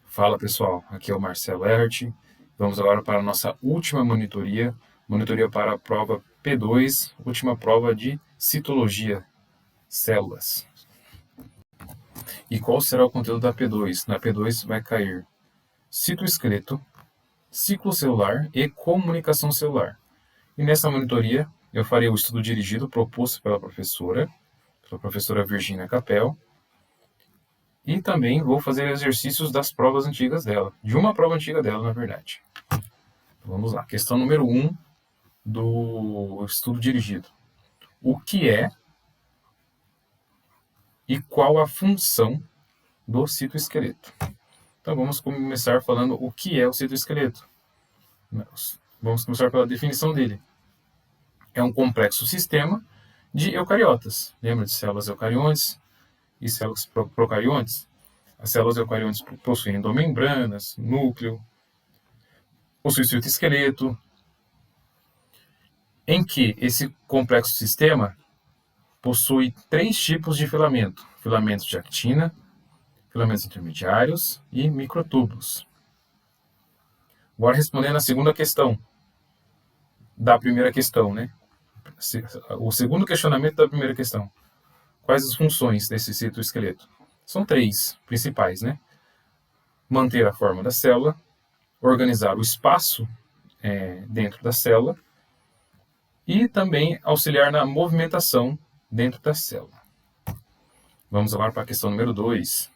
Fala pessoal, aqui é o Marcelo Erhart. Vamos agora para a nossa última monitoria para a prova P2, última prova de citologia, células. E qual será o conteúdo da P2? Na P2 vai cair citoesqueleto, ciclo celular e comunicação celular. E nessa monitoria eu farei o estudo dirigido proposto pela professora Virginia Capel, e também vou fazer exercícios das provas antigas dela, de uma prova antiga dela, na verdade. Vamos lá, questão número 1 do estudo dirigido. O que é e qual a função do citoesqueleto? Então vamos começar falando o que é o citoesqueleto. Vamos começar pela definição dele. É um complexo sistema de eucariotas. Lembra de células eucariontes e células procariontes? As células eucariontes possuem endomembranas, núcleo, possui citoesqueleto, em que esse complexo sistema possui 3 tipos de filamento: filamentos de actina, filamentos intermediários e microtúbulos. Agora respondendo a segunda questão da primeira questão, né? O segundo questionamento da primeira questão. Quais as funções desse citoesqueleto? São 3 principais, né? Manter a forma da célula, organizar o espaço dentro da célula e também auxiliar na movimentação dentro da célula. Vamos agora para a questão número 2.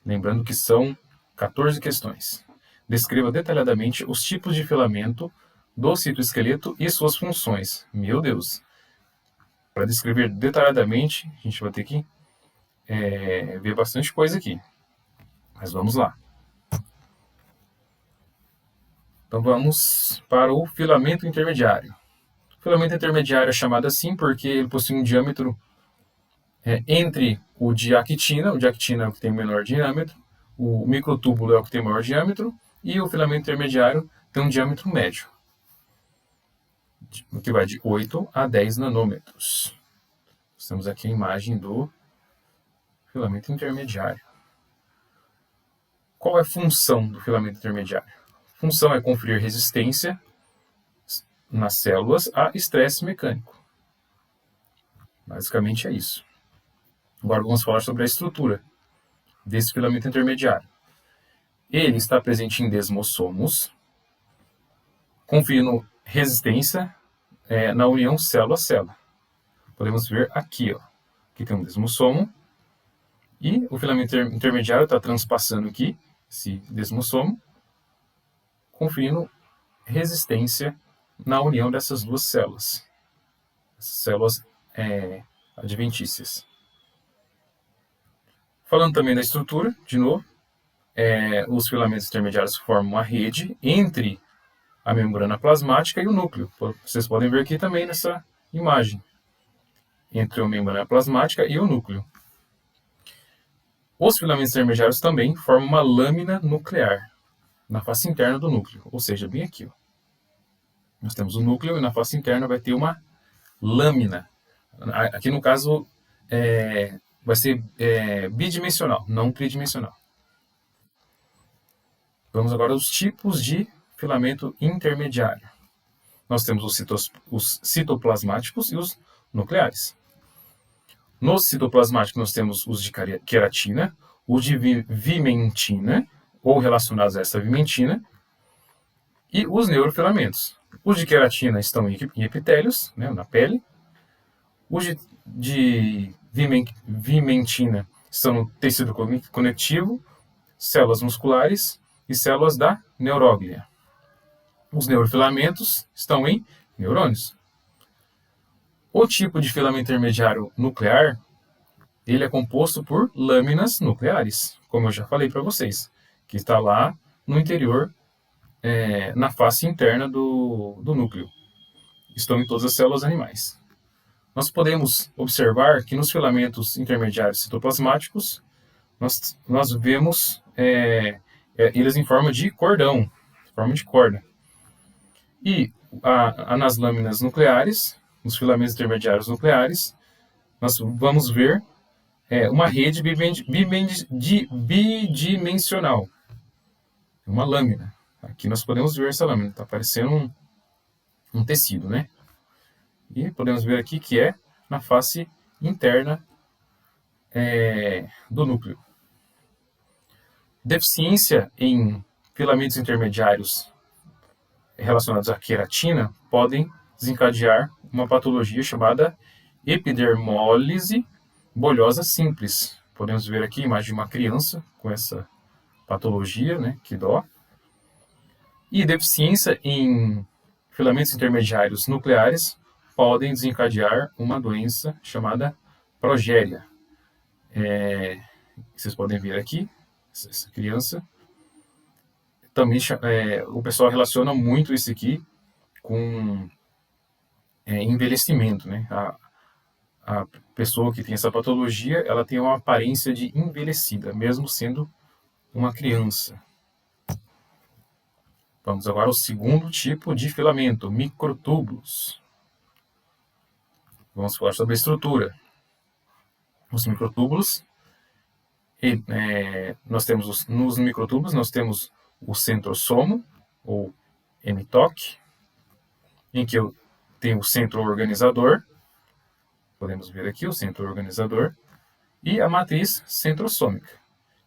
Lembrando que são 14 questões. Descreva detalhadamente os tipos de filamento do citoesqueleto e suas funções. Meu Deus! Para descrever detalhadamente, a gente vai ter que ver bastante coisa aqui. Mas vamos lá. Então vamos para o filamento intermediário. O filamento intermediário é chamado assim porque ele possui um diâmetro entre o de actina é o que tem menor diâmetro, o microtúbulo é o que tem maior diâmetro, e o filamento intermediário tem um diâmetro médio, que vai de 8 a 10 nanômetros. Temos aqui a imagem do filamento intermediário. Qual é a função do filamento intermediário? A função é conferir resistência nas células a estresse mecânico. Basicamente é isso. Agora vamos falar sobre a estrutura desse filamento intermediário. Ele está presente em desmossomos, conferindo resistência na união célula-célula. Podemos ver aqui, ó, que tem um desmossomo, e o filamento intermediário está transpassando aqui, esse desmossomo, conferindo resistência na união dessas duas células, essas células adventícias. Falando também da estrutura, de novo, os filamentos intermediários formam uma rede entre a membrana plasmática e o núcleo. Vocês podem ver aqui também nessa imagem, entre a membrana plasmática e o núcleo. Os filamentos intermediários também formam uma lâmina nuclear na face interna do núcleo, ou seja, bem aqui. Ó. Nós temos o núcleo e na face interna vai ter uma lâmina. Aqui no caso vai ser bidimensional, não tridimensional. Vamos agora aos tipos de filamento intermediário. Nós temos os citoplasmáticos e os nucleares. Nos citoplasmáticos nós temos os de queratina, os de vimentina, ou relacionados a essa vimentina, e os neurofilamentos. Os de queratina estão em epitélios, né, na pele. Os de vimentina estão no tecido conectivo, células musculares e células da neuróglia. Os neurofilamentos estão em neurônios. O tipo de filamento intermediário nuclear, ele é composto por lâminas nucleares, como eu já falei para vocês, que está lá no interior, na face interna do núcleo. Estão em todas as células animais. Nós podemos observar que nos filamentos intermediários citoplasmáticos, nós vemos eles em forma de cordão, forma de corda. E nas lâminas nucleares, nos filamentos intermediários nucleares, nós vamos ver uma rede bidimensional, uma lâmina. Aqui nós podemos ver essa lâmina, está parecendo um tecido, né? E podemos ver aqui que é na face interna do núcleo. Deficiência em filamentos intermediários relacionados à queratina podem desencadear uma patologia chamada epidermólise bolhosa simples. Podemos ver aqui a imagem de uma criança com essa patologia, né? Que dó. E deficiência em filamentos intermediários nucleares podem desencadear uma doença chamada progéria. Vocês podem ver aqui, essa criança. Também o pessoal relaciona muito isso aqui com envelhecimento, né? A pessoa que tem essa patologia, ela tem uma aparência de envelhecida, mesmo sendo uma criança. Vamos agora ao segundo tipo de filamento, microtúbulos. Vamos falar sobre a estrutura. Os microtúbulos, nos microtúbulos nós temos o centrosomo, ou hemitoque, em que eu tenho o centro organizador, podemos ver aqui o centro organizador, e a matriz centrosômica,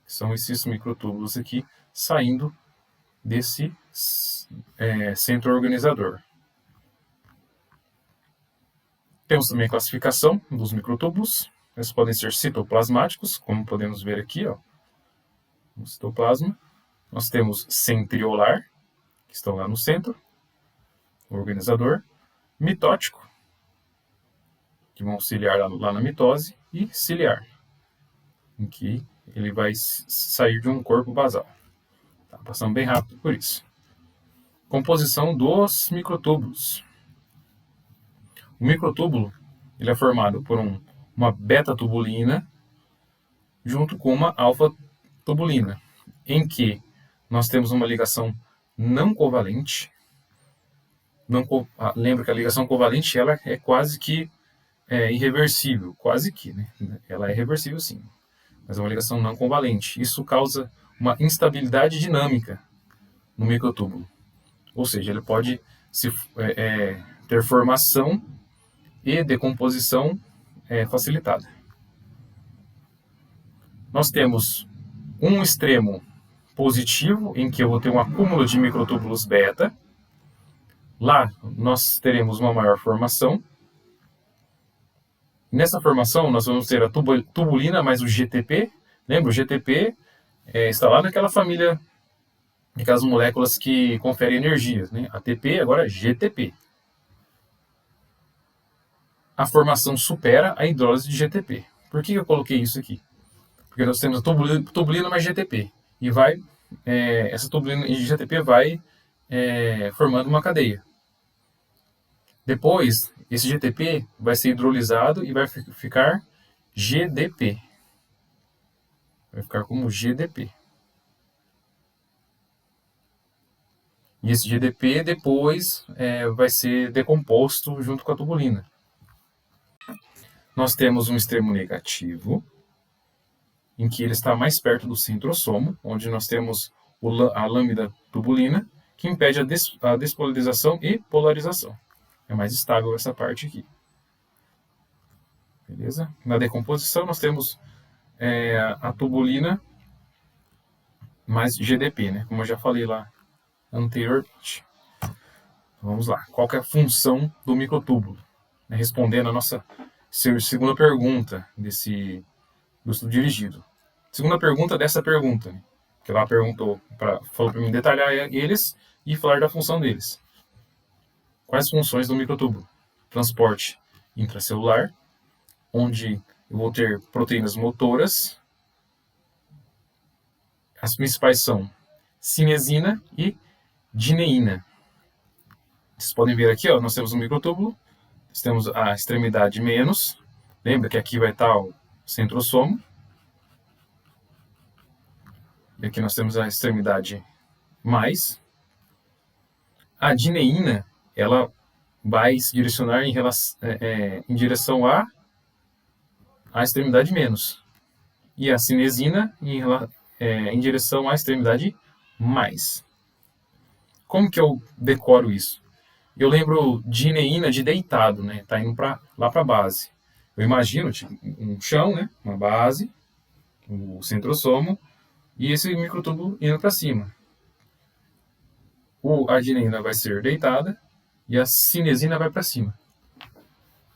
que são esses microtúbulos aqui saindo desse centro organizador. Temos também a classificação dos microtúbulos. Eles podem ser citoplasmáticos, como podemos ver aqui, ó, no citoplasma. Nós temos centriolar, que estão lá no centro, o organizador. Mitótico, que vão ciliar lá na mitose. E ciliar, em que ele vai sair de um corpo basal. Tá passando bem rápido por isso. Composição dos microtúbulos. O microtúbulo ele é formado por uma beta-tubulina junto com uma alfa-tubulina, em que nós temos uma ligação não covalente. Lembra que a ligação covalente ela é quase que irreversível, quase que, né? Ela é reversível sim, mas é uma ligação não covalente. Isso causa uma instabilidade dinâmica no microtúbulo, ou seja, ele pode ter formação e decomposição facilitada. Nós temos um extremo positivo, em que eu vou ter um acúmulo de microtúbulos beta. Lá nós teremos uma maior formação. Nessa formação nós vamos ter a tubulina mais o GTP. Lembra, o GTP está lá naquela família, aquelas moléculas que conferem energias, né? ATP, agora GTP. A formação supera a hidrólise de GTP. Por que eu coloquei isso aqui? Porque nós temos a tubulina mais GTP. E essa tubulina e GTP vai formando uma cadeia. Depois, esse GTP vai ser hidrolisado e vai ficar GDP. Vai ficar como GDP. E esse GDP depois vai ser decomposto junto com a tubulina. Nós temos um extremo negativo, em que ele está mais perto do centrosomo, onde nós temos a lâmina tubulina, que impede a despolarização e polarização. É mais estável essa parte aqui. Beleza? Na decomposição nós temos a tubulina mais GDP, né? Como eu já falei lá anteriormente. Vamos lá. Qual que é a função do microtúbulo? Respondendo a nossa segunda pergunta do estudo dirigido. Segunda pergunta dessa pergunta, né? Que ela falou para mim detalhar eles e falar da função deles. Quais funções do microtúbulo? Transporte intracelular, onde eu vou ter proteínas motoras. As principais são cinesina e dineína. Vocês podem ver aqui, ó, nós temos um microtúbulo, nós temos a extremidade menos. Lembra que aqui vai estar o centrosomo. E aqui nós temos a extremidade mais. A dineína, ela vai se direcionar em direção à extremidade menos. e a cinesina em direção à extremidade mais. Como que eu decoro isso? Eu lembro de ineína de deitado, né? Tá indo lá para a base. Eu imagino tipo, um chão, né? Uma base, o centrosomo e esse microtubo indo para cima. A adeneína vai ser deitada e a cinesina vai para cima.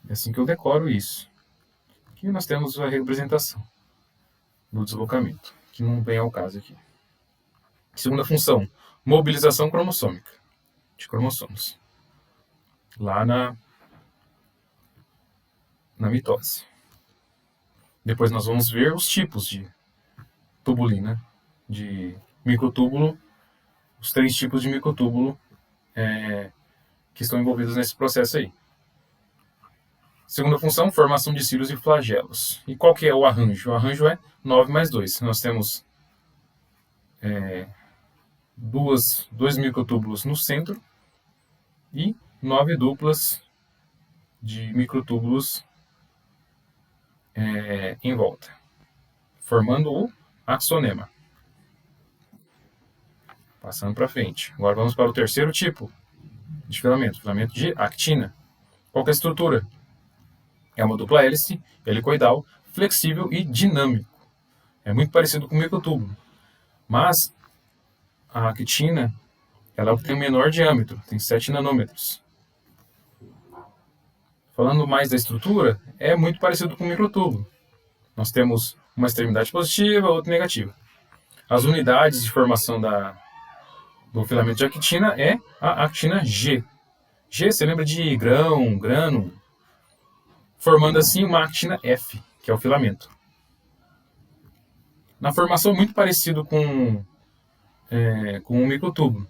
É assim que eu decoro isso. Aqui nós temos a representação do deslocamento, que não vem ao caso aqui. Segunda função, mobilização cromossômica de cromossomos. Lá na mitose. Depois nós vamos ver os tipos de tubulina, de microtúbulo, os 3 tipos de microtúbulo que estão envolvidos nesse processo aí. Segunda função, formação de cílios e flagelos. E qual que é o arranjo? O arranjo é 9 mais 2. Nós temos 2 microtúbulos no centro e 9 duplas de microtúbulos em volta, formando o axonema. Passando para frente. Agora vamos para o terceiro tipo de filamento de actina. Qual que é a estrutura? É uma dupla hélice, helicoidal, flexível e dinâmico. É muito parecido com o microtúbulo. Mas a actina ela é o que tem o menor diâmetro, tem 7 nanômetros. Falando mais da estrutura, é muito parecido com o microtúbulo. Nós temos uma extremidade positiva, outra negativa. As unidades de formação do filamento de actina é a actina G. G, você lembra de grão, grano, formando assim uma actina F, que é o filamento. Na formação, muito parecido com o microtúbulo.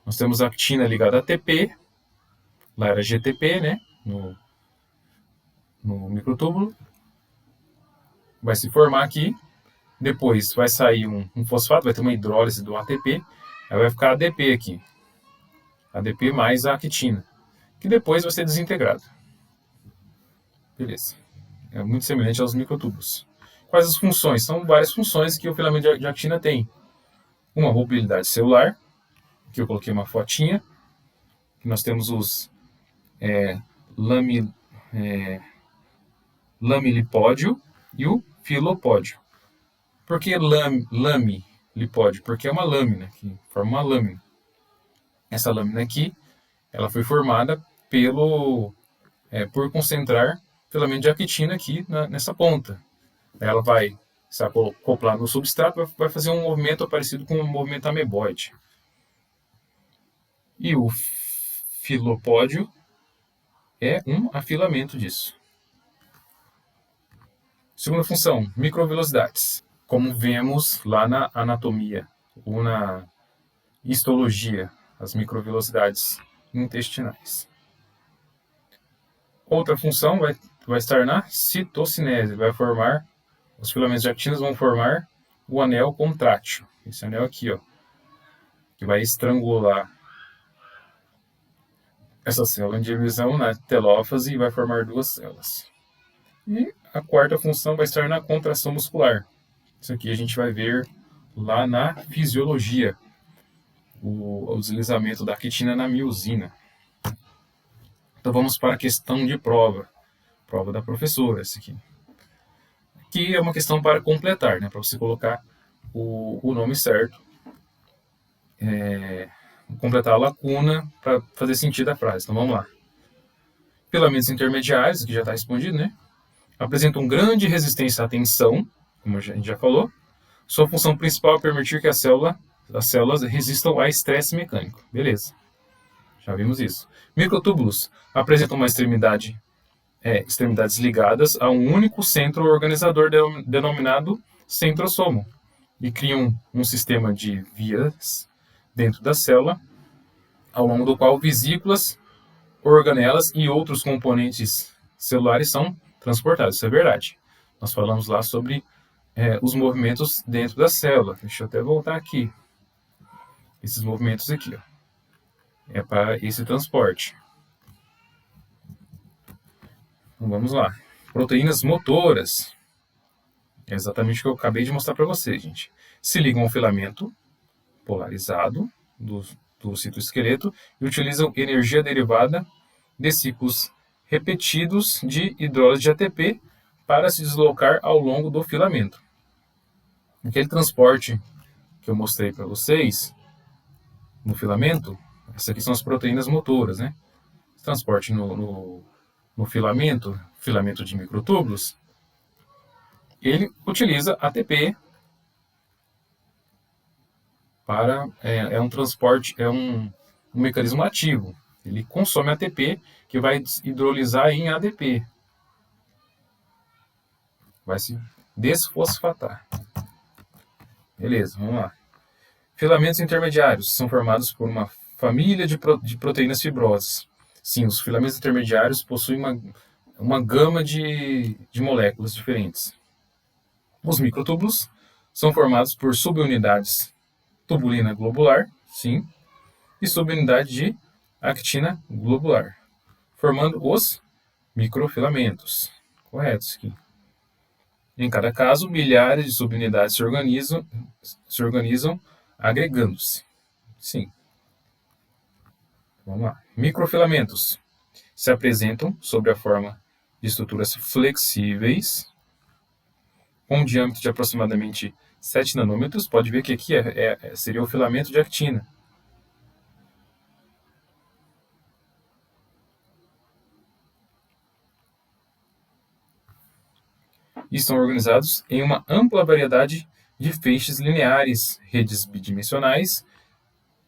Nós temos a actina ligada a TP, lá era GTP, né, no microtúbulo. Vai se formar aqui, depois vai sair um fosfato, vai ter uma hidrólise do ATP, aí vai ficar ADP aqui. ADP mais a actina, que depois vai ser desintegrado. Beleza. É muito semelhante aos microtúbulos. Quais as funções? São várias funções que o filamento de actina tem. Uma mobilidade celular, que eu coloquei uma fotinha, que nós temos os lamilipódio e o filopódio. Por que lamilipódio? Porque é uma lâmina, que forma uma lâmina. Essa lâmina aqui, ela foi formada por concentrar filamento de actina aqui nessa ponta. Ela vai se acoplar no substrato, vai fazer um movimento parecido com o movimento ameboide. E o filopódio é um afilamento disso. Segunda função, microvelocidades. Como vemos lá na anatomia ou na histologia, as microvelocidades intestinais. Outra função vai estar na citocinese, vai formar, os filamentos de actina vão formar o anel contrátil. Esse anel aqui, ó, que vai estrangular essa célula em divisão na telófase e vai formar 2 células. E a quarta função vai estar na contração muscular. Isso aqui a gente vai ver lá na fisiologia, o deslizamento da actina na miosina. Então vamos para a questão de prova da professora, essa aqui. Aqui é uma questão para completar, né, para você colocar o nome certo, completar a lacuna para fazer sentido a frase. Então vamos lá. Filamentos intermediários, que já está respondido, né? Apresentam grande resistência à tensão, como a gente já falou. Sua função principal é permitir que as células resistam a estresse mecânico. Beleza. Já vimos isso. Microtúbulos apresentam uma extremidades ligadas a um único centro organizador denominado centrosomo e criam um sistema de vias dentro da célula, ao longo do qual vesículas, organelas e outros componentes celulares são transportados. Isso é verdade. Nós falamos lá sobre os movimentos dentro da célula. Deixa eu até voltar aqui. Esses movimentos aqui, ó, é para esse transporte. Então vamos lá. Proteínas motoras. É exatamente o que eu acabei de mostrar para vocês, gente. Se ligam ao filamento polarizado do citoesqueleto e utilizam energia derivada de ciclos repetidos de hidrólise de ATP para se deslocar ao longo do filamento. Aquele transporte que eu mostrei para vocês no filamento, essas aqui são as proteínas motoras, né? Transporte no filamento de microtúbulos, ele utiliza ATP para um transporte, um mecanismo ativo. Ele consome ATP que vai hidrolisar em ADP. Vai se desfosfatar. Beleza, vamos lá. Filamentos intermediários são formados por uma família de proteínas fibrosas. Sim, os filamentos intermediários possuem uma gama de moléculas diferentes. Os microtúbulos são formados por subunidades tubulina globular, sim, e subunidade de actina globular, formando os microfilamentos. Correto isso aqui. Em cada caso, milhares de subunidades se organizam agregando-se. Sim. Vamos lá. Microfilamentos se apresentam sob a forma de estruturas flexíveis, com um diâmetro de aproximadamente 7 nanômetros. Pode ver que aqui seria o filamento de actina. E estão organizados em uma ampla variedade de feixes lineares, redes bidimensionais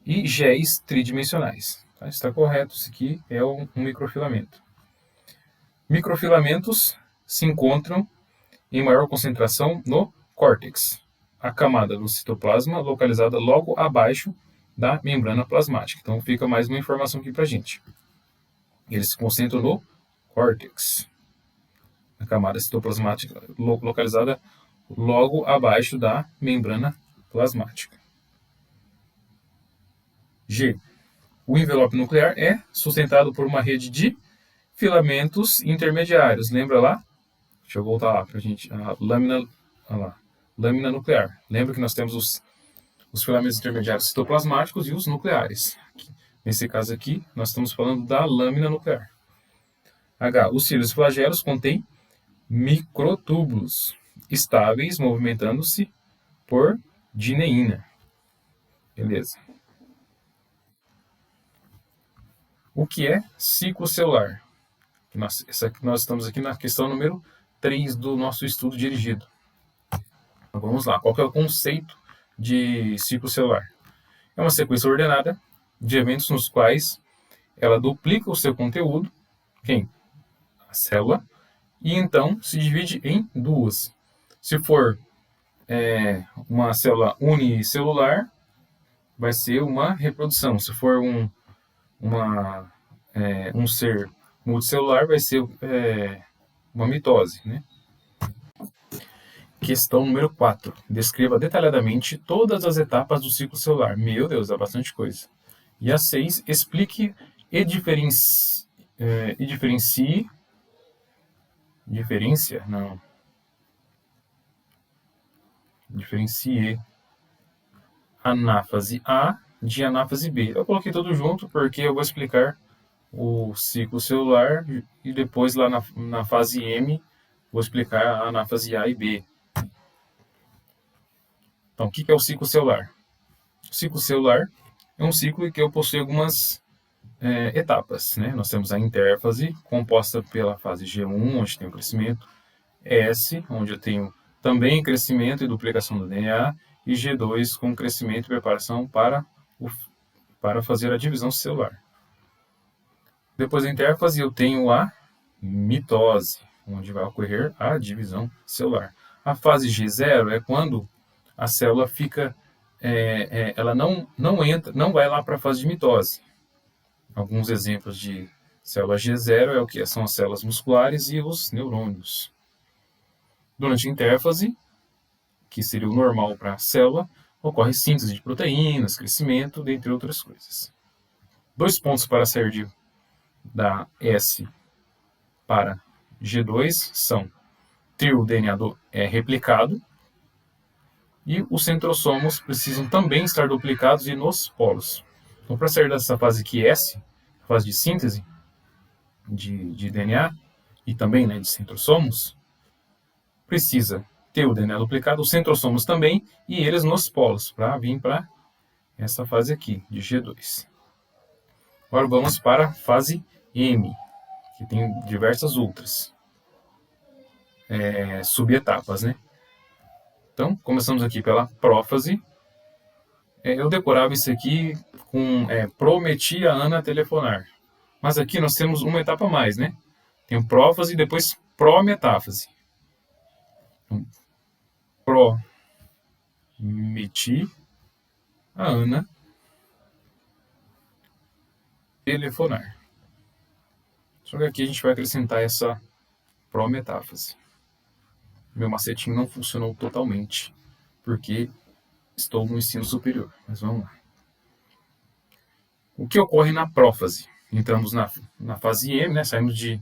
e géis tridimensionais. Tá? Está correto, isso aqui é um microfilamento. Microfilamentos se encontram em maior concentração no córtex, a camada do citoplasma localizada logo abaixo da membrana plasmática. Então fica mais uma informação aqui para a gente. Eles se concentram no córtex, a camada citoplasmática localizada logo abaixo da membrana plasmática. G. O envelope nuclear é sustentado por uma rede de filamentos intermediários. Lembra lá? Deixa eu voltar lá para a gente. A lâmina nuclear. Lembra que nós temos os filamentos intermediários citoplasmáticos e os nucleares. Nesse caso aqui, nós estamos falando da lâmina nuclear. H. Os cílios flagelos contêm microtúbulos estáveis movimentando-se por dineína. Beleza. O que é ciclo celular? Nós estamos aqui na questão número 3 do nosso estudo dirigido. Então, vamos lá. Qual que é o conceito de ciclo celular? É uma sequência ordenada de eventos nos quais ela duplica o seu conteúdo, a célula, e então se divide em duas. Se for uma célula unicelular, vai ser uma reprodução. Se for um ser multicelular, vai ser uma mitose. Né? Questão número 4. Descreva detalhadamente todas as etapas do ciclo celular. Meu Deus, dá bastante coisa. E a 6. Explique e diferencie. Diferencie anáfase A de anáfase B. Eu coloquei tudo junto porque eu vou explicar o ciclo celular e depois lá na fase M vou explicar a anáfase A e B. Então, o que é o ciclo celular? O ciclo celular é um ciclo em que eu possuo algumas etapas. Né? Nós temos a intérfase, composta pela fase G1, onde tem o crescimento, S, onde eu tenho também crescimento e duplicação do DNA, e G2 com crescimento e preparação para fazer a divisão celular. Depois da intérfase eu tenho a mitose, onde vai ocorrer a divisão celular. A fase G0 é quando a célula fica, ela não vai lá para a fase de mitose. Alguns exemplos de célula G0 é o que? São as células musculares e os neurônios. Durante a intérfase, que seria o normal para a célula, ocorre síntese de proteínas, crescimento, dentre outras coisas. 2 pontos para sair da S para G2 são ter o DNA replicado, e os centrossomos precisam também estar duplicados e nos polos. Então, para sair dessa fase aqui S, fase de síntese de DNA, e também, né, de centrossomos, precisa ter o DNA duplicado, os centrossomos também, e eles nos polos, para vir para essa fase aqui, de G2. Agora vamos para a fase M, que tem diversas outras subetapas, né? Então, começamos aqui pela prófase. Eu decorava isso aqui com prometi a Ana telefonar. Mas aqui nós temos uma etapa a mais, né? Tem o prófase e depois prometáfase. Então, prometi a Ana telefonar. Só que aqui a gente vai acrescentar essa prometáfase. Meu macetinho não funcionou totalmente, porque estou no ensino superior. Mas vamos lá. O que ocorre na prófase? Entramos na fase M, né? Saímos de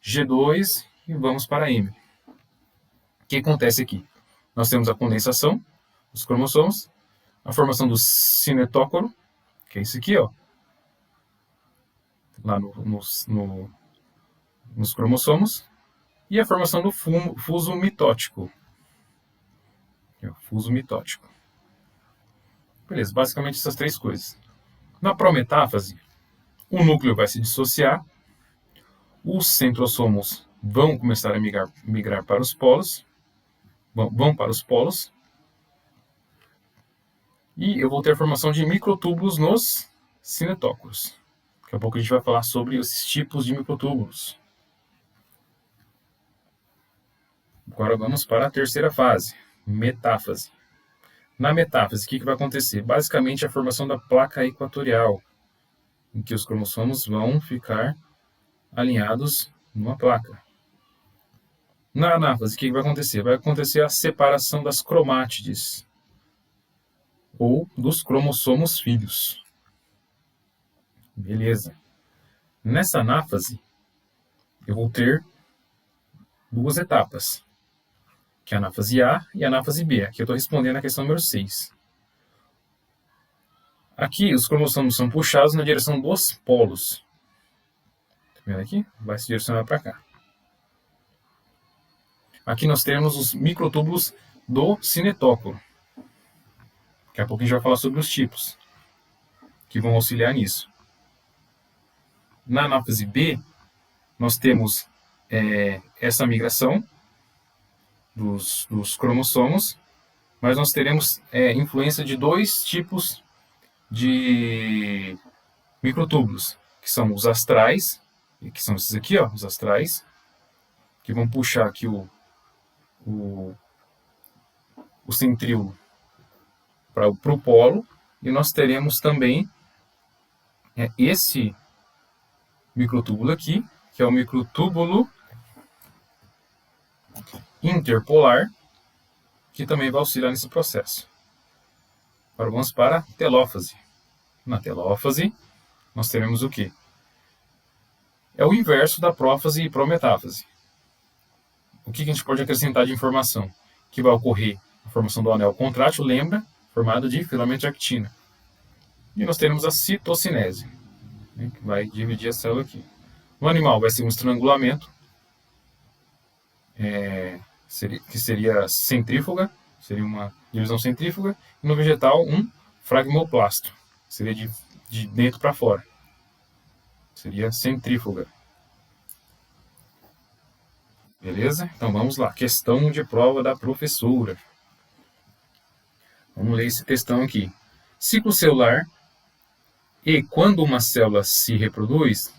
G2 e vamos para M. O que acontece aqui? Nós temos a condensação dos cromossomos, a formação do cinetócoro, que é isso aqui, ó, lá nos cromossomos, e a formação do fuso mitótico. Fuso mitótico. Beleza, basicamente essas três coisas. Na prometáfase, o núcleo vai se dissociar, os centrossomos vão começar a migrar para os polos, vão para os polos, e eu vou ter a formação de microtúbulos nos cinetócoros. Daqui a pouco a gente vai falar sobre esses tipos de microtúbulos. Agora vamos para a terceira fase, metáfase. Na metáfase, o que vai acontecer? Basicamente a formação da placa equatorial, em que os cromossomos vão ficar alinhados numa placa. Na anáfase, o que vai acontecer? Vai acontecer a separação das cromátides, ou dos cromossomos filhos. Beleza. Nessa anáfase, eu vou ter duas etapas, que é a anáfase A e a anáfase B. Aqui eu estou respondendo a questão número 6. Aqui, os cromossomos são puxados na direção dos polos. Tá vendo aqui? Vai se direcionar para cá. Aqui nós temos os microtúbulos do cinetócoro. Daqui a pouco a gente vai falar sobre os tipos que vão auxiliar nisso. Na anáfase B, nós temos essa migração dos cromossomos, mas nós teremos influência de dois tipos de microtúbulos, que são os astrais, que são esses aqui, ó, os astrais, que vão puxar aqui o centríolo para o polo, e nós teremos também esse microtúbulo aqui, que é o microtúbulo interpolar, que também vai auxiliar nesse processo. Agora vamos para a telófase. Na telófase, nós teremos o quê? É o inverso da prófase e prometáfase. O que a gente pode acrescentar de informação? Que vai ocorrer a formação do anel contrátil, lembra? Formado de filamento de actina. E nós teremos a citocinese, né, que vai dividir a célula aqui. No animal vai ser um estrangulamento, que seria centrífuga, seria uma divisão centrífuga, e no vegetal um fragmoplasto, seria de dentro para fora, seria centrífuga. Beleza? Então vamos lá, questão de prova da professora. Vamos ler esse textão aqui. Ciclo celular quando uma célula se reproduz,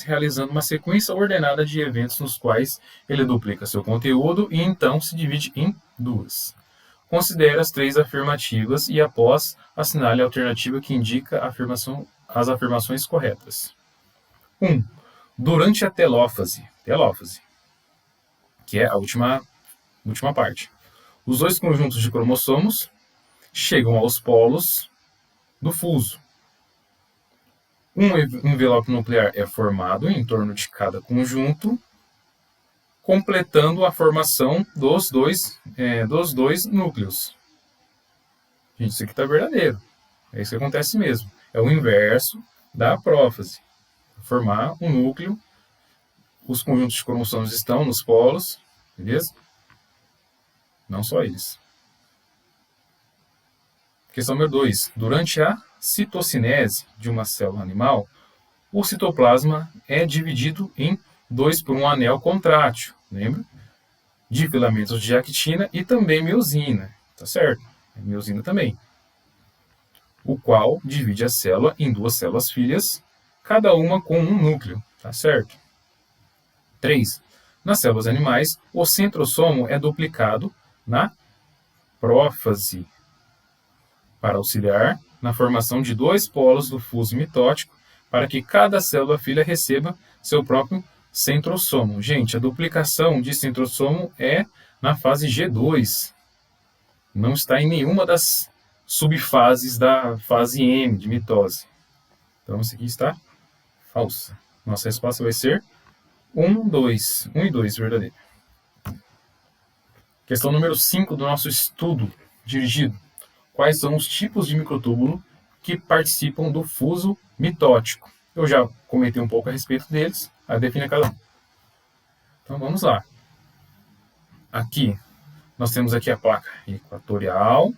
realizando uma sequência ordenada de eventos nos quais ele duplica seu conteúdo e então se divide em duas. Considere as três afirmativas e após assinale a alternativa que indica as afirmações corretas. 1. Durante a telófase, que é a última parte, os dois conjuntos de cromossomos chegam aos polos do fuso. Um envelope nuclear é formado em torno de cada conjunto, completando a formação dos dois núcleos. Gente, isso aqui está verdadeiro. É isso que acontece mesmo. É o inverso da prófase. Formar um núcleo, os conjuntos de cromossomos estão nos polos, beleza? Não só eles. Questão número 2. Durante a citocinese de uma célula animal, o citoplasma é dividido em 2 por um anel contrátil, lembra? De filamentos de actina e também miosina, tá certo? Miosina também. O qual divide a célula em 2 células filhas, cada uma com um núcleo, tá certo? 3. Nas células animais, o centrosomo é duplicado na prófase, para auxiliar na formação de 2 polos do fuso mitótico, para que cada célula filha receba seu próprio centrosomo. Gente, a duplicação de centrosomo é na fase G2. Não está em nenhuma das subfases da fase M de mitose. Então, isso aqui está falsa. Nossa resposta vai ser 1, 2. 1 e 2, verdadeiro. Questão número 5 do nosso estudo dirigido. Quais são os tipos de microtúbulo que participam do fuso mitótico? Eu já comentei um pouco a respeito deles, a define cada um. Então, vamos lá. Aqui, nós temos aqui a placa equatorial.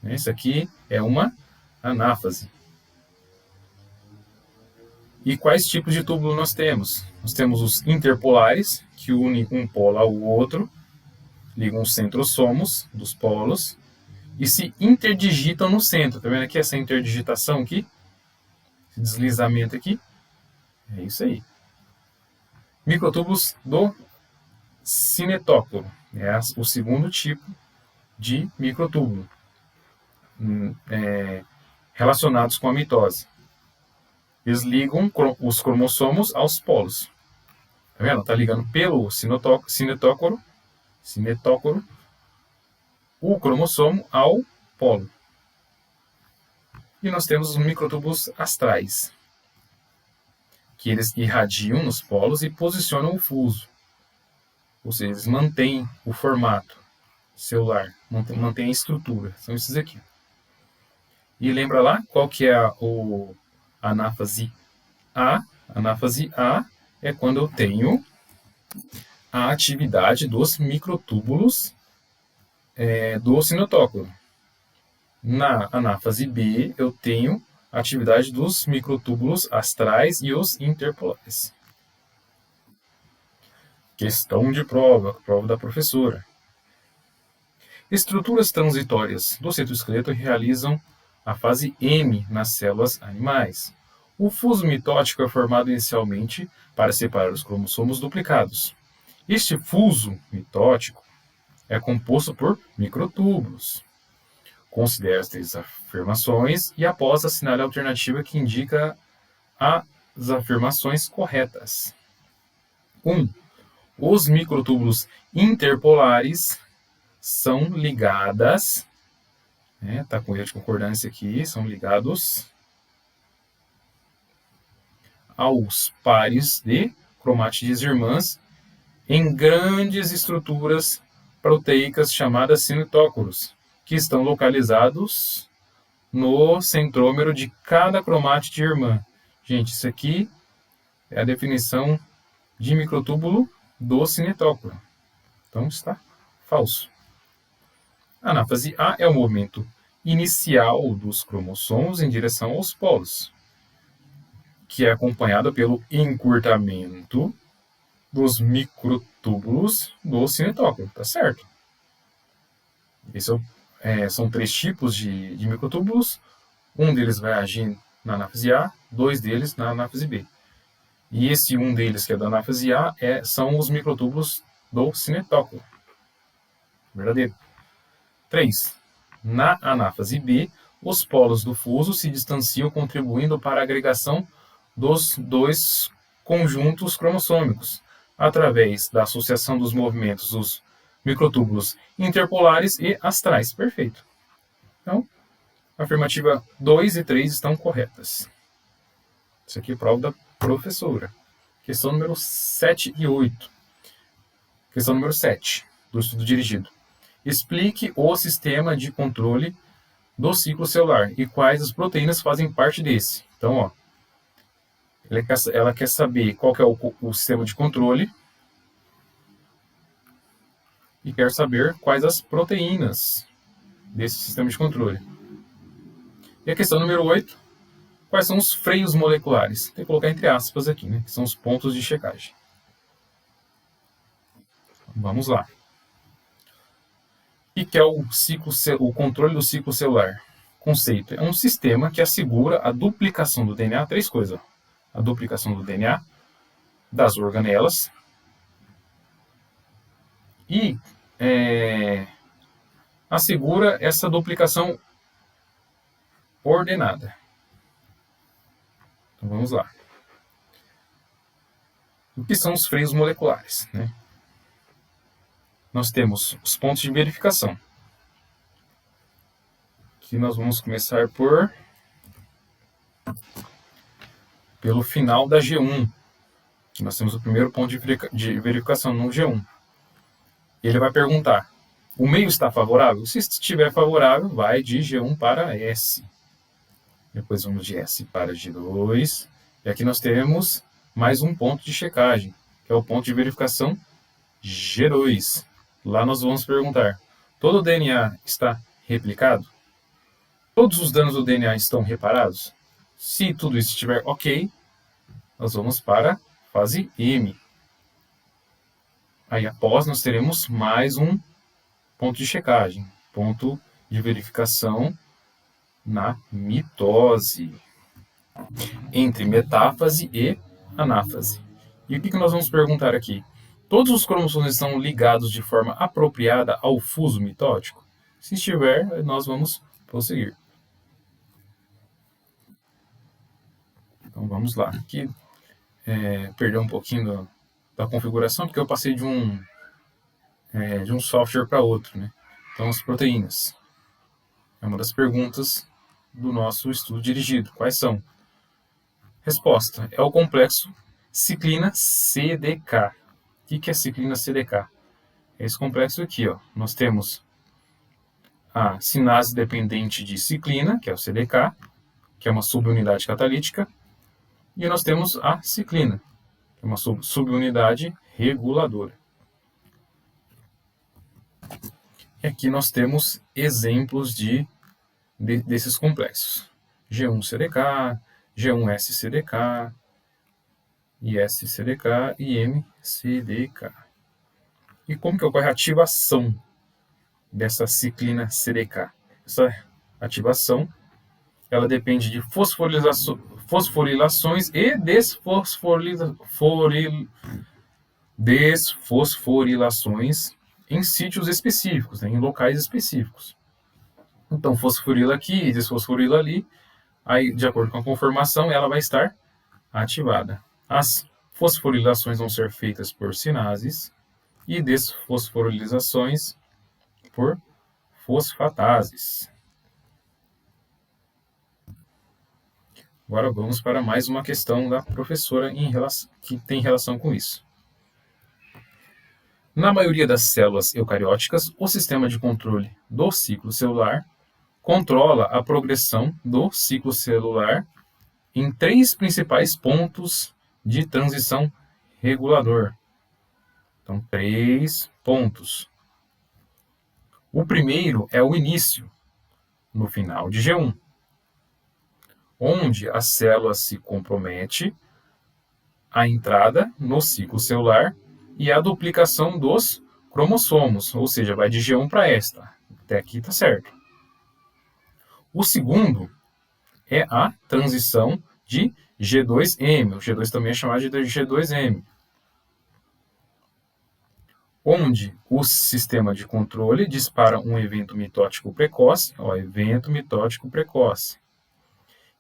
Isso aqui é uma anáfase. E quais tipos de túbulo nós temos? Nós temos os interpolares, que unem um polo ao outro, ligam os centrosomos dos polos e se interdigitam no centro. Tá vendo aqui essa interdigitação aqui? Esse deslizamento aqui? É isso aí. Microtúbulos do cinetócoro. É o segundo tipo de microtúbulo relacionados com a mitose. Eles ligam os cromossomos aos polos. Tá vendo? Está ligando pelo cinetócoro o cromossomo ao polo. E nós temos os microtúbulos astrais, que eles irradiam nos polos e posicionam o fuso. Ou seja, eles mantêm o formato celular, mantêm a estrutura. São esses aqui. E lembra lá qual que é a anáfase A? A anáfase A é quando eu tenho a atividade dos microtúbulos do cinetócoro. Na anáfase B, eu tenho a atividade dos microtúbulos astrais e os interpolares. Questão de prova da professora. Estruturas transitórias do citoesqueleto realizam a fase M nas células animais. O fuso mitótico é formado inicialmente para separar os cromossomos duplicados. Este fuso mitótico é composto por microtúbulos. Considere as 3 afirmações e após assinale a alternativa que indica as afirmações corretas. 1. Os microtúbulos interpolares são ligadas, tá com erro de concordância aqui, são ligados aos pares de cromátides irmãs em grandes estruturas proteicas chamadas cinetócoros, que estão localizados no centrômero de cada cromátide irmã. Gente, isso aqui é a definição de microtúbulo do cinetócoro. Então está falso. A anáfase A é o movimento inicial dos cromossomos em direção aos polos, que é acompanhada pelo encurtamento dos microtúbulos do cinetócoro, tá certo? São 3 tipos de microtúbulos. Um deles vai agir na anáfase A, 2 deles na anáfase B. E esse um deles, que é da anáfase A, são os microtúbulos do cinetócoro. Verdadeiro. 3. Na anáfase B, os polos do fuso se distanciam, contribuindo para a agregação dos 2 conjuntos cromossômicos, através da associação dos movimentos dos microtúbulos interpolares e astrais. Perfeito. Então, a afirmativa 2 e 3 estão corretas. Isso aqui é prova da professora. Questão número 7 e 8. Questão número 7, do estudo dirigido. Explique o sistema de controle do ciclo celular e quais as proteínas fazem parte desse. Então, ó, ela quer saber qual que é o sistema de controle e quer saber quais as proteínas desse sistema de controle. E a questão número 8, quais são os freios moleculares? Tem que colocar entre aspas aqui, né? Que são os pontos de checagem. Vamos lá. O que é o controle do ciclo celular? Conceito: é um sistema que assegura a duplicação do DNA, 3 coisas. A duplicação do DNA, das organelas e assegura essa duplicação ordenada. Então vamos lá. O que são os freios moleculares, né? Nós temos os pontos de verificação, que nós vamos começar pelo final da G1. Nós temos o primeiro ponto de verificação no G1. Ele vai perguntar: o meio está favorável? Se estiver favorável, vai de G1 para S. Depois vamos de S para G2. E aqui nós temos mais um ponto de checagem, que é o ponto de verificação G2. Lá nós vamos perguntar: todo o DNA está replicado? Todos os danos do DNA estão reparados? Se tudo isso estiver ok, nós vamos para a fase M. Aí após nós teremos mais um ponto de checagem, ponto de verificação na mitose, entre metáfase e anáfase. E o que nós vamos perguntar aqui? Todos os cromossomos estão ligados de forma apropriada ao fuso mitótico? Se estiver, nós vamos prosseguir. Então vamos lá. Aqui perdeu um pouquinho da configuração, porque eu passei de um software para outro, né? Então as proteínas. É uma das perguntas do nosso estudo dirigido. Quais são? Resposta: é o complexo ciclina CDK. O que é ciclina CDK? É esse complexo aqui, ó. Nós temos a sinase dependente de ciclina, que é o CDK, que é uma subunidade catalítica, e nós temos a ciclina, que é uma subunidade reguladora. E aqui nós temos exemplos desses complexos. G1-CDK, G1-SCDK, IS-CDK e M-CDK. E como que ocorre a ativação dessa ciclina CDK? Essa ativação ela depende de fosforilações e desfosforilações em sítios específicos, né, em locais específicos. Então, fosforila aqui e desfosforila ali. Aí, de acordo com a conformação, ela vai estar ativada. As fosforilações vão ser feitas por sinases e desfosforilizações por fosfatases. Agora vamos para mais uma questão da professora que tem relação com isso. Na maioria das células eucarióticas, o sistema de controle do ciclo celular controla a progressão do ciclo celular em 3 principais pontos de transição regulador. Então, 3 pontos. O primeiro é o início, no final de G1, onde a célula se compromete à entrada no ciclo celular e à duplicação dos cromossomos, ou seja, vai de G1 para S. Até aqui está certo. O segundo é a transição de G2M. O G2 também é chamado de G2M. Onde o sistema de controle dispara um evento mitótico precoce,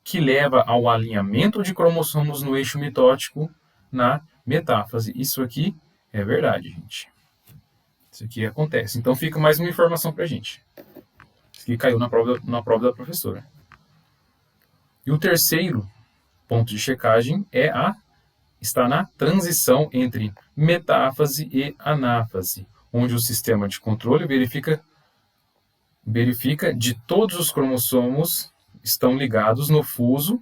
que leva ao alinhamento de cromossomos no eixo mitótico na metáfase. Isso aqui é verdade, gente. Isso aqui acontece. Então fica mais uma informação para a gente. Isso aqui caiu na prova da professora. E o terceiro ponto de checagem é a está na transição entre metáfase e anáfase, onde o sistema de controle verifica de todos os cromossomos estão ligados no fuso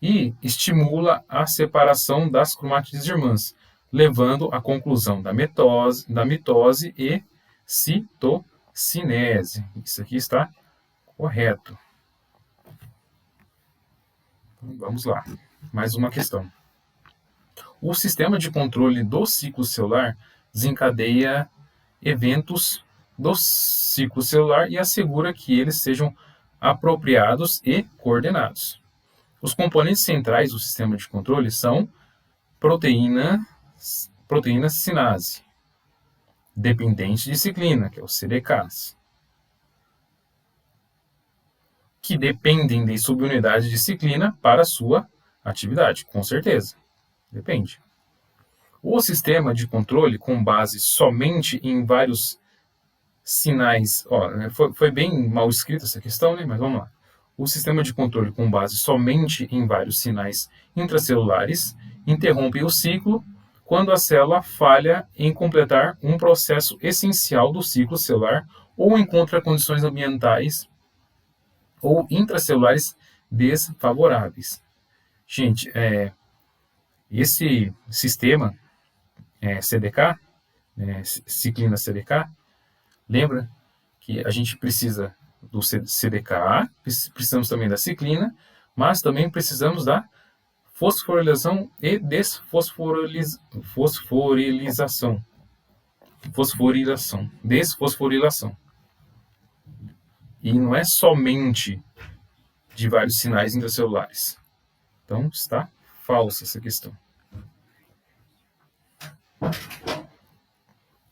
e estimula a separação das cromátides irmãs, levando à conclusão da mitose e citocinese. Isso aqui está correto. Então, vamos lá. Mais uma questão. O sistema de controle do ciclo celular desencadeia eventos do ciclo celular e assegura que eles sejam apropriados e coordenados. Os componentes centrais do sistema de controle são proteína sinase, dependente de ciclina, que é o CDKs, que dependem de subunidade de ciclina para sua atividade, com certeza. Depende. O sistema de controle com base somente em vários sinais... foi bem mal escrita essa questão, né? Mas vamos lá. O sistema de controle com base somente em vários sinais intracelulares interrompe o ciclo quando a célula falha em completar um processo essencial do ciclo celular ou encontra condições ambientais ou intracelulares desfavoráveis. Gente, esse sistema CDK, ciclina CDK, lembra que a gente precisa do CDKA, precisamos também da ciclina, mas também precisamos da fosforilação e desfosforilação. Desfosforilação. E não é somente de vários sinais intracelulares. Então, está falsa essa questão.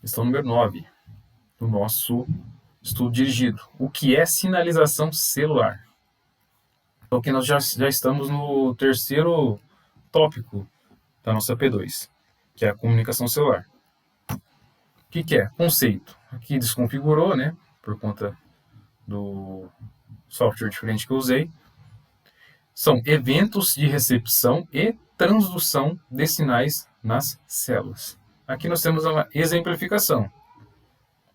Questão número 9 do nosso estudo dirigido. O que é sinalização celular? Então, aqui nós já estamos no terceiro tópico da nossa P2, que é a comunicação celular. O que é? Conceito. Aqui desconfigurou, né, por conta do software diferente que eu usei. São eventos de recepção e transdução de sinais nas células. Aqui nós temos uma exemplificação.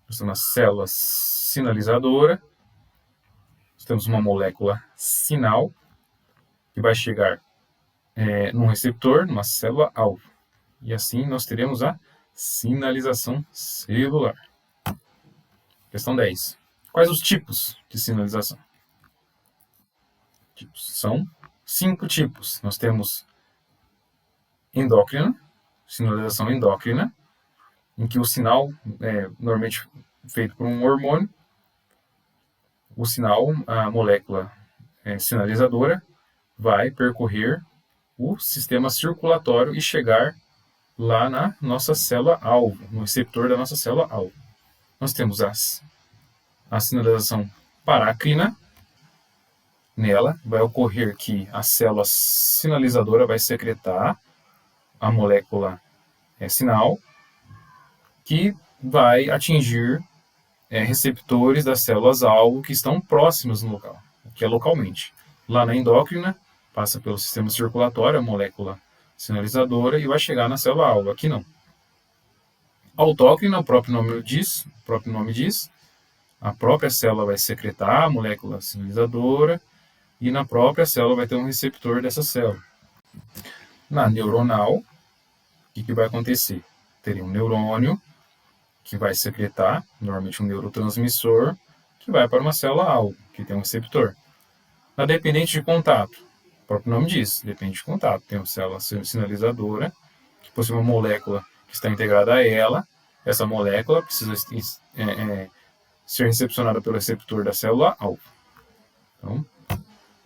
Nós temos uma célula sinalizadora, nós temos uma molécula sinal, que vai chegar num receptor, numa célula-alvo. E assim nós teremos a sinalização celular. Questão 10. Quais os tipos de sinalização? São 5 tipos. Nós temos endócrina, sinalização endócrina, em que o sinal é normalmente feito por um hormônio. O sinal, a molécula sinalizadora, vai percorrer o sistema circulatório e chegar lá na nossa célula-alvo, no receptor da nossa célula-alvo. Nós temos a sinalização parácrina. Nela vai ocorrer que a célula sinalizadora vai secretar a molécula sinal, que vai atingir receptores das células-alvo que estão próximas no local, que é localmente. Lá na endócrina, passa pelo sistema circulatório, a molécula sinalizadora, e vai chegar na célula-alvo. Aqui não. Autócrina, o próprio nome diz, a própria célula vai secretar a molécula sinalizadora, e na própria célula vai ter um receptor dessa célula. Na neuronal, o que vai acontecer? Teria um neurônio que vai secretar, normalmente um neurotransmissor, que vai para uma célula-alvo, que tem um receptor. Na dependente de contato, o próprio nome diz, depende de contato. Tem uma célula sinalizadora, que possui uma molécula que está integrada a ela. Essa molécula precisa ser recepcionada pelo receptor da célula-alvo. Então,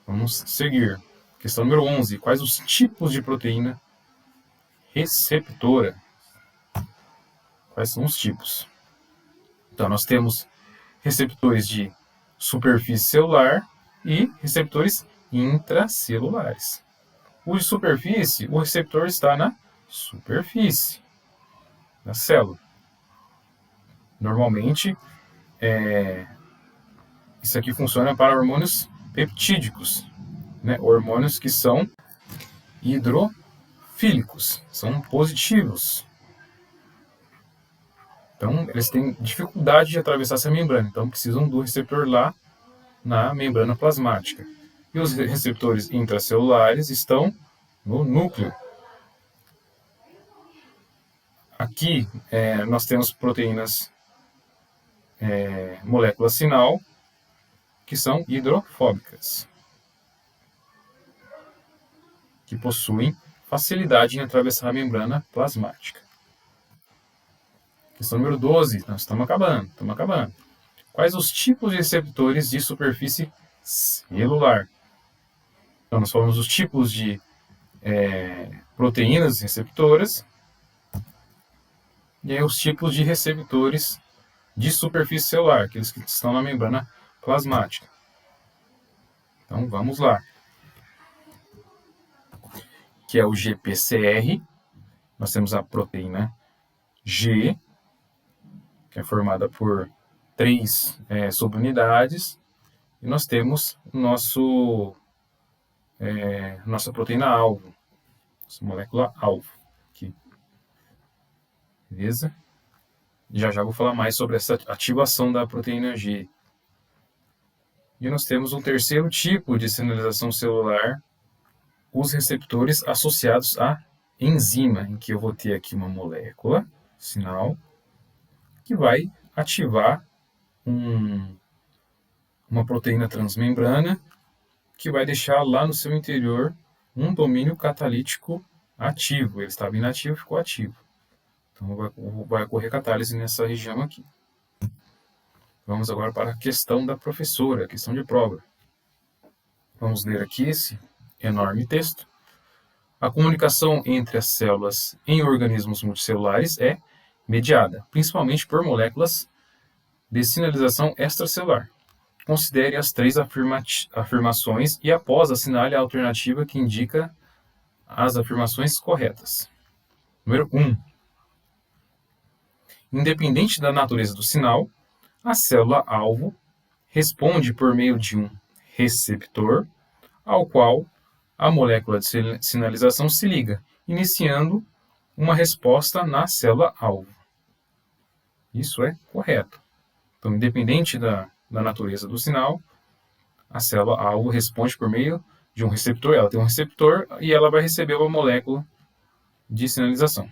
vamos seguir. Questão número 11. Quais os tipos de proteína receptora? Quais são os tipos? Então, nós temos receptores de superfície celular e receptores intracelulares. O de superfície, o receptor está na superfície da célula. Normalmente, isso aqui funciona para hormônios peptídicos, né? Hormônios que são hidrofílicos. hidrofílicos, são positivos. Então, eles têm dificuldade de atravessar essa membrana, então precisam do receptor lá na membrana plasmática. E os receptores intracelulares estão no núcleo. Aqui nós temos proteínas, moléculas sinal, que são hidrofóbicas, que possuem facilidade em atravessar a membrana plasmática. Questão número 12, nós estamos acabando. Quais os tipos de receptores de superfície celular? Então, nós falamos os tipos de proteínas receptoras e aí os tipos de receptores de superfície celular, aqueles que estão na membrana plasmática. Então, vamos lá. Que é o GPCR. Nós temos a proteína G, que é formada por 3 subunidades. E nós temos nossa proteína-alvo, nossa molécula-alvo. Aqui. Beleza? Já vou falar mais sobre essa ativação da proteína G. E nós temos um terceiro tipo de sinalização celular, os receptores associados à enzima, em que eu vou ter aqui uma molécula, sinal, que vai ativar uma proteína transmembrana, que vai deixar lá no seu interior um domínio catalítico ativo. Ele estava inativo, ficou ativo. Então vai ocorrer catálise nessa região aqui. Vamos agora para a questão da professora, a questão de prova. Vamos ler aqui esse enorme texto. A comunicação entre as células em organismos multicelulares é mediada, principalmente por moléculas de sinalização extracelular. Considere as 3 afirmações e após assinale a alternativa que indica as afirmações corretas. Número 1. Independente da natureza do sinal, a célula-alvo responde por meio de um receptor ao qual a molécula de sinalização se liga, iniciando uma resposta na célula-alvo. Isso é correto. Então, independente da natureza do sinal, a célula-alvo responde por meio de um receptor. Ela tem um receptor e ela vai receber uma molécula de sinalização.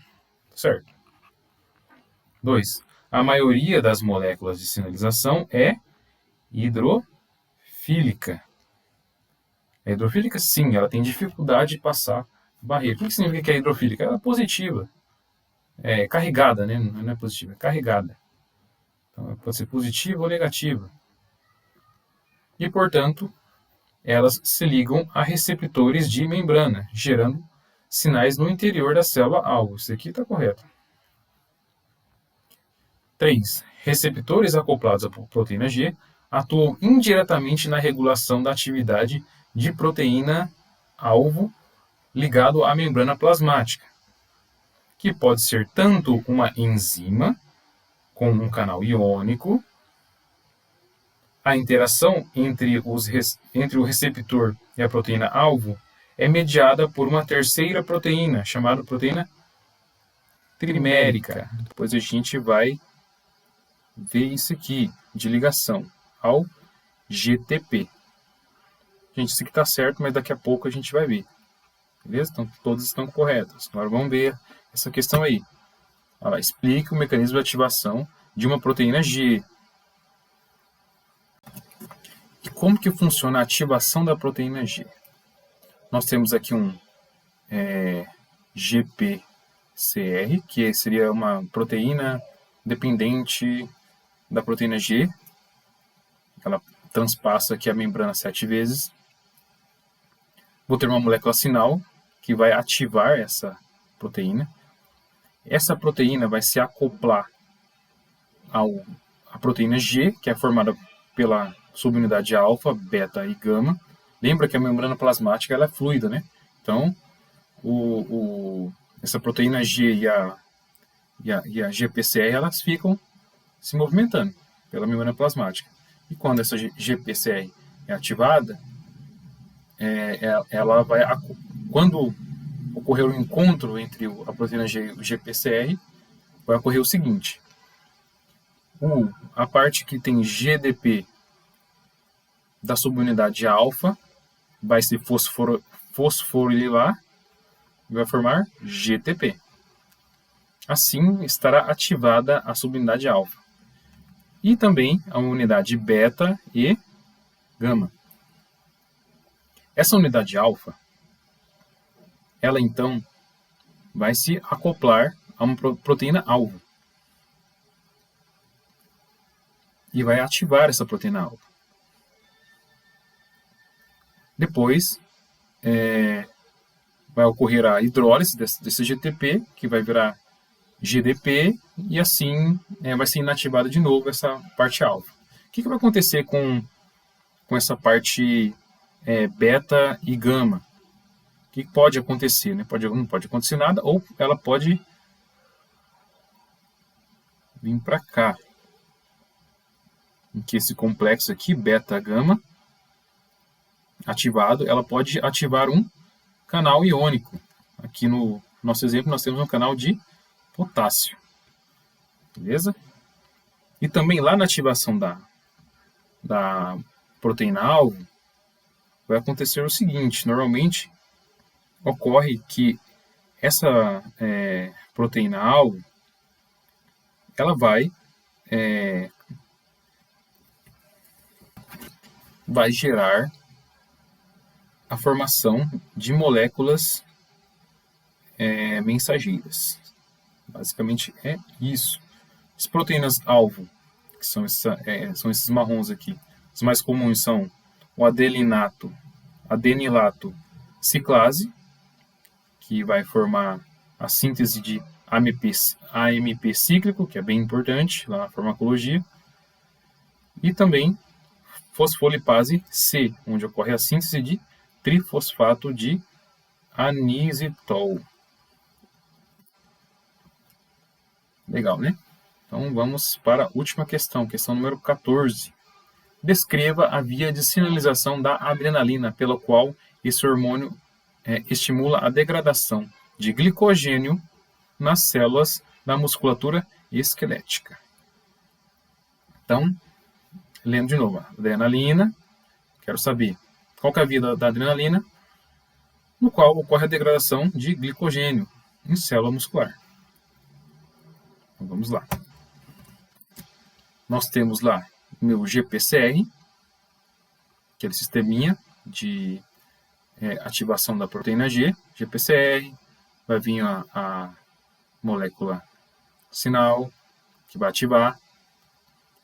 Certo? 2. A maioria das moléculas de sinalização é hidrofílica. É hidrofílica? Sim, ela tem dificuldade de passar barreira. O que significa que é hidrofílica? Ela é positiva. É carregada, né? Não é positiva, é carregada. Então, pode ser positiva ou negativa. E, portanto, elas se ligam a receptores de membrana, gerando sinais no interior da célula-alvo. Isso aqui está correto. 3. Receptores acoplados à proteína G atuam indiretamente na regulação da atividade de proteína-alvo ligado à membrana plasmática, que pode ser tanto uma enzima, com um canal iônico. A interação entre o receptor e a proteína-alvo é mediada por uma terceira proteína, chamada proteína trimérica. Depois a gente vai ver isso aqui, de ligação ao GTP. Gente, isso aqui está certo, mas daqui a pouco a gente vai ver. Beleza? Então, todos estão corretos. Agora vamos ver essa questão aí. Olha lá, explique o mecanismo de ativação de uma proteína G. E como que funciona a ativação da proteína G? Nós temos aqui um GPCR, que seria uma proteína dependente da proteína G. Ela transpassa aqui a membrana 7 vezes. Vou ter uma molécula sinal que vai ativar essa proteína. Essa proteína vai se acoplar à proteína G, que é formada pela subunidade alfa, beta e gama. Lembra que a membrana plasmática ela é fluida, né? Então, essa proteína G e a GPCR elas ficam se movimentando pela membrana plasmática. E quando essa GPCR é ativada, ela vai, quando ocorrer o encontro entre a proteína G e o GPCR, vai ocorrer o seguinte. A parte que tem GDP da subunidade alfa vai se fosforilar e vai formar GTP. Assim, estará ativada a subunidade alfa. E também a unidade beta e gama. Essa unidade alfa, ela então vai se acoplar a uma proteína-alvo. E vai ativar essa proteína-alvo. Depois, vai ocorrer a hidrólise desse GTP, que vai virar GDP, e assim vai ser inativada de novo essa parte alfa. O que vai acontecer com essa parte beta e gama? O que pode acontecer? Né? Não pode acontecer nada, ou ela pode vir para cá. Em que esse complexo aqui, beta-gama, ativado, ela pode ativar um canal iônico. Aqui no nosso exemplo, nós temos um canal de potássio. Beleza? E também lá na ativação da proteína-alvo, vai acontecer o seguinte. Normalmente, ocorre que essa proteína-alvo, ela vai gerar a formação de moléculas mensageiras. Basicamente é isso. As proteínas-alvo, que são esses marrons aqui, os mais comuns são o adenilato ciclase, que vai formar a síntese de AMP cíclico, que é bem importante lá na farmacologia, e também fosfolipase C, onde ocorre a síntese de trifosfato de anisitol. Legal, né? Então vamos para a última questão, questão número 14. Descreva a via de sinalização da adrenalina, pela qual esse hormônio estimula a degradação de glicogênio nas células da musculatura esquelética. Então, lendo de novo, adrenalina, quero saber qual que é a via da adrenalina, no qual ocorre a degradação de glicogênio em célula muscular. Então, vamos lá. Nós temos lá o meu GPCR, aquele sisteminha de ativação da proteína G, GPCR, vai vir a molécula sinal, que vai ativar.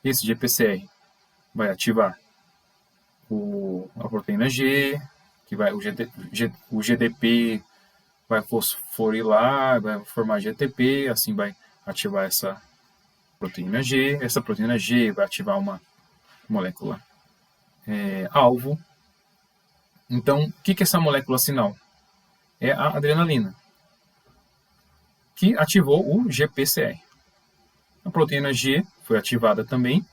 Esse GPCR vai ativar a proteína G, que vai o GDP vai fosforilar, vai formar GTP, assim vai ativar essa proteína G. Essa proteína G vai ativar uma molécula alvo. Então, o que é essa molécula sinal? É a adrenalina, que ativou o GPCR. A proteína G foi ativada também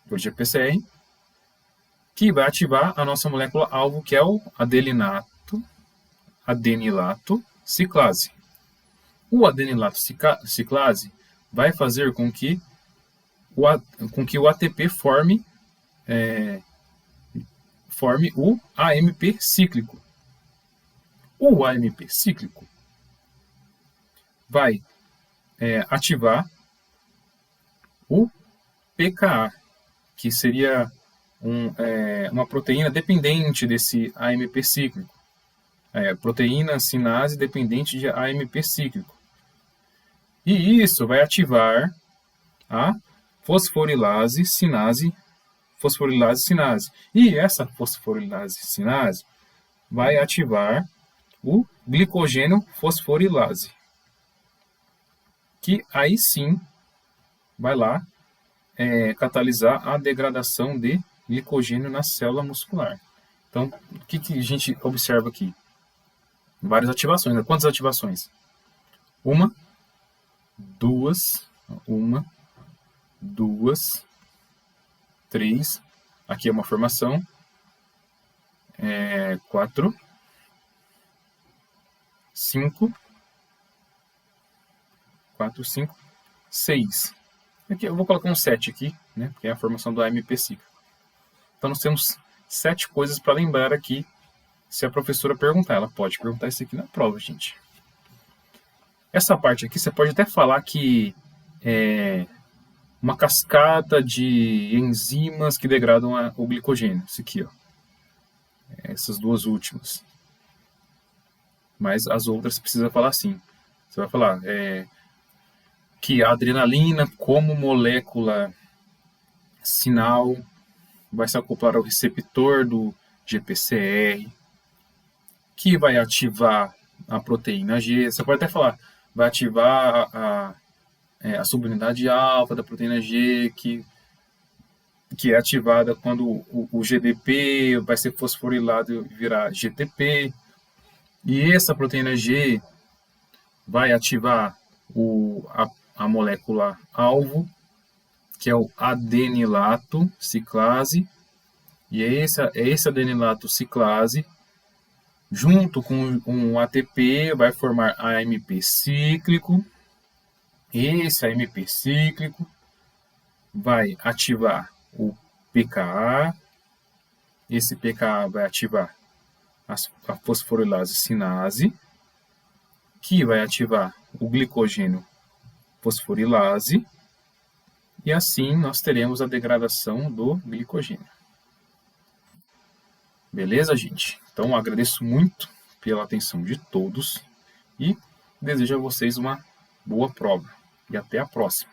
pelo GPCR, que vai ativar a nossa molécula alvo, que é o adenilato ciclase. O adenilato ciclase vai fazer com que o ATP forme o AMP cíclico. O AMP cíclico vai ativar o pKa, que seria uma proteína dependente desse AMP cíclico. Proteína sinase dependente de AMP cíclico. E isso vai ativar a fosforilase sinase. E essa fosforilase sinase vai ativar o glicogênio fosforilase, que aí sim vai lá catalisar a degradação de glicogênio na célula muscular. Então, o que a gente observa aqui? Várias ativações. Né? Quantas ativações? Uma, duas, três. Aqui é uma formação. 4, 5, 4, 5, 6. Aqui, eu vou colocar um 7 aqui, né? Porque é a formação do AMP cíclico. Então, nós temos 7 coisas para lembrar aqui. Se a professora perguntar, ela pode perguntar isso aqui na prova, gente. Essa parte aqui, você pode até falar que é uma cascata de enzimas que degradam o glicogênio. Isso aqui, ó. Essas duas últimas. Mas as outras precisa falar assim. Você vai falar que a adrenalina, como molécula sinal, vai se acoplar ao receptor do GPCR, que vai ativar a proteína G. Você pode até falar, vai ativar a subunidade alfa da proteína G, que é ativada quando o GDP vai ser fosforilado e virar GTP. E essa proteína G vai ativar a molécula alvo, que é o adenilato ciclase. E esse adenilato ciclase, junto com um ATP, vai formar AMP cíclico. Esse AMP cíclico vai ativar o pKa. Esse pKa vai ativar a fosforilase sinase, que vai ativar o glicogênio fosforilase, e assim nós teremos a degradação do glicogênio. Beleza, gente? Então, agradeço muito pela atenção de todos e desejo a vocês uma boa prova. E até a próxima.